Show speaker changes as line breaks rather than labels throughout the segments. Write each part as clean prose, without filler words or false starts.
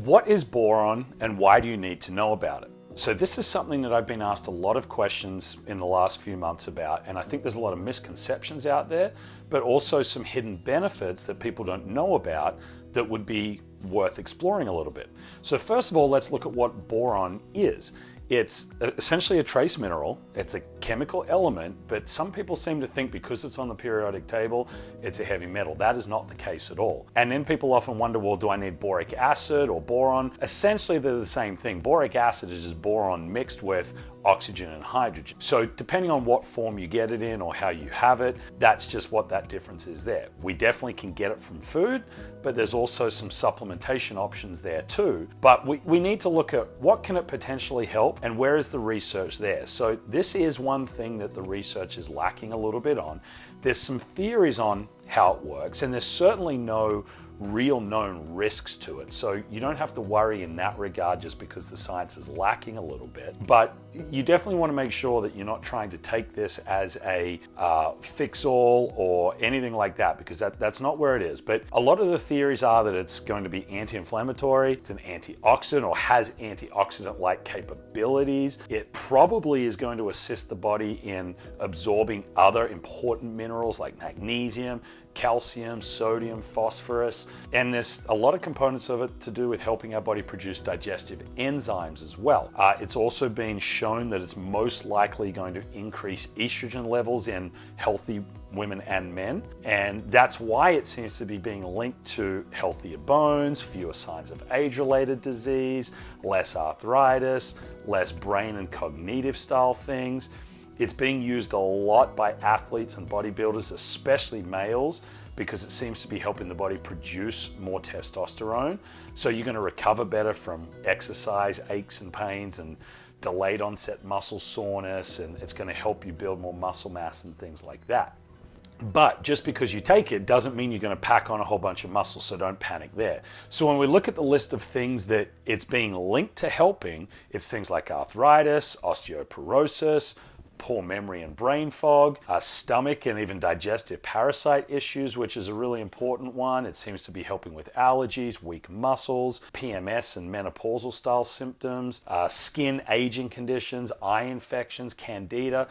What is boron and why do you need to know about it? So this is something that I've been asked a lot of questions in the last few months about, and I think there's a lot of misconceptions out there, but also some hidden benefits that people don't know about that would be worth exploring a little bit. So first of all, let's look at what boron is. It's essentially a trace mineral. It's a chemical element, but some people seem to think because it's on the periodic table, it's a heavy metal. That is not the case at all. And then people often wonder, well, do I need boric acid or boron? Essentially, they're the same thing. Boric acid is just boron mixed with oxygen and hydrogen. So depending on what form you get it in or how you have it, that's just what that difference is there. We definitely can get it from food, but there's also some supplementation options there too. But we need to look at what can it potentially help and where is the research there. So this is one thing that the research is lacking a little bit on. There's some theories on how it works, and there's certainly no real known risks to it. So you don't have to worry in that regard just because the science is lacking a little bit. But you definitely want to make sure that you're not trying to take this as a fix-all or anything like that, because that's not where it is. But a lot of the theories are that it's going to be anti-inflammatory, it's an antioxidant or has antioxidant-like capabilities. It probably is going to assist the body in absorbing other important minerals like magnesium, calcium, sodium, phosphorus, and there's a lot of components of it to do with helping our body produce digestive enzymes as well. It's also been shown that it's most likely going to increase estrogen levels in healthy women and men, and that's why it seems to be being linked to healthier bones, fewer signs of age-related disease, less arthritis, less brain and cognitive style things. It's being used a lot by athletes and bodybuilders, especially males, because it seems to be helping the body produce more testosterone. So you're going to recover better from exercise, aches and pains, and delayed onset muscle soreness, and it's going to help you build more muscle mass and things like that. But just because you take it doesn't mean you're going to pack on a whole bunch of muscle, so don't panic there. So when we look at the list of things that it's being linked to helping, it's things like arthritis, osteoporosis, poor memory and brain fog, stomach and even digestive parasite issues, which is a really important one. It seems to be helping with allergies, weak muscles, PMS and menopausal style symptoms, skin aging conditions, eye infections, candida.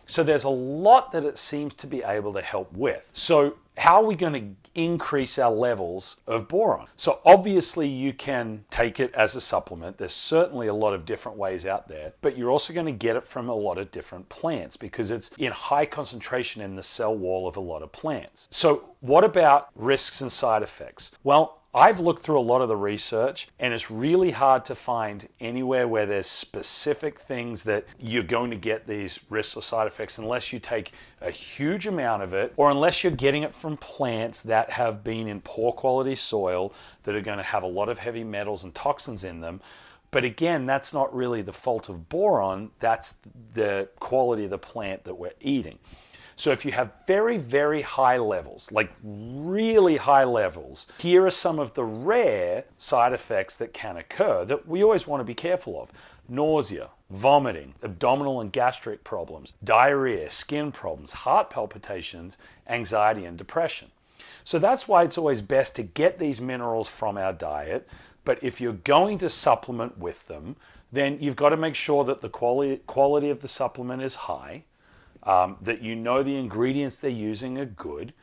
So there's a lot that it seems to be able to help with. So how are we going to increase our levels of boron? So obviously you can take it as a supplement. There's certainly a lot of different ways out there, but you're also going to get it from a lot of different plants because it's in high concentration in the cell wall of a lot of plants. So what about risks and side effects? Well, I've looked through a lot of the research, and it's really hard to find anywhere where there's specific things that you're going to get these risks or side effects unless you take a huge amount of it, or unless you're getting it from plants that have been in poor quality soil that are going to have a lot of heavy metals and toxins in them. But again, that's not really the fault of boron, that's the quality of the plant that we're eating. So if you have very, very high levels, like really high levels, here are some of the rare side effects that can occur that we always want to be careful of. Nausea, vomiting, abdominal and gastric problems, diarrhea, skin problems, heart palpitations, anxiety and depression. So that's why it's always best to get these minerals from our diet. But if you're going to supplement with them, then you've got to make sure that the quality of the supplement is high. That you know the ingredients they're using are good,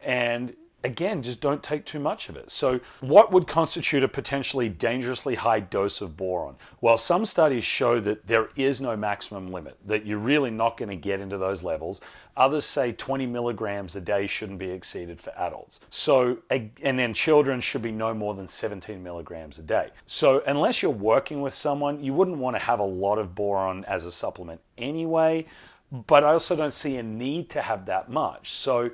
and again, just don't take too much of it. So what would constitute a potentially dangerously high dose of boron? Well, some studies show that there is no maximum limit, that you're really not going to get into those levels. Others say 20 milligrams a day shouldn't be exceeded for adults. So, and then children should be no more than 17 milligrams a day. So unless you're working with someone, you wouldn't want to have a lot of boron as a supplement anyway. But I also don't see a need to have that much. So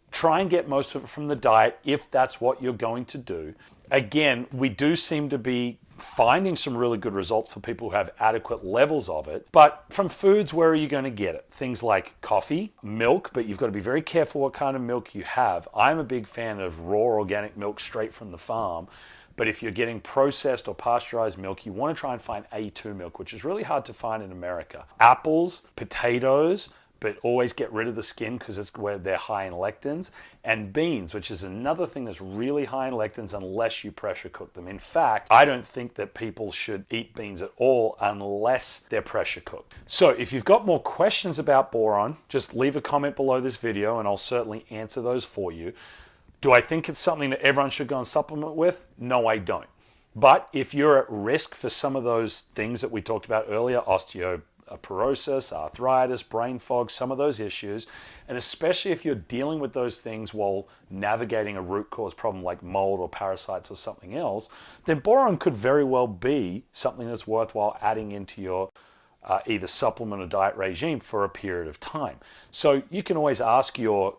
try and get most of it from the diet if that's what you're going to do. Again, we do seem to be finding some really good results for people who have adequate levels of it. But from foods, where are you going to get it? Things like coffee, milk, but you've got to be very careful what kind of milk you have. I'm a big fan of raw organic milk straight from the farm. But if you're getting processed or pasteurized milk, you want to try and find A2 milk, which is really hard to find in America. Apples, potatoes, but always get rid of the skin because it's where they're high in lectins. And beans, which is another thing that's really high in lectins unless you pressure cook them. In fact, I don't think that people should eat beans at all unless they're pressure cooked. So if you've got more questions about boron, just leave a comment below this video and I'll certainly answer those for you. Do I think it's something that everyone should go and supplement with? No, I don't. But if you're at risk for some of those things that we talked about earlier, osteoporosis, arthritis, brain fog, some of those issues, and especially if you're dealing with those things while navigating a root cause problem like mold or parasites or something else, then boron could very well be something that's worthwhile adding into your either supplement or diet regime for a period of time. So you can always ask your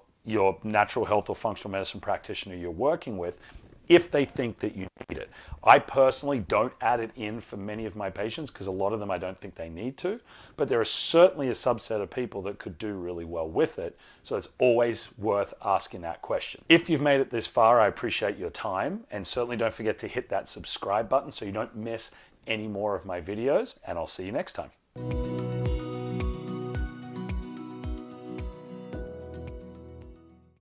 natural health or functional medicine practitioner you're working with if they think that you need it. I personally don't add it in for many of my patients because a lot of them I don't think they need to, but there is certainly a subset of people that could do really well with it, so it's always worth asking that question. If you've made it this far, I appreciate your time, and certainly don't forget to hit that subscribe button so you don't miss any more of my videos, and I'll see you next time.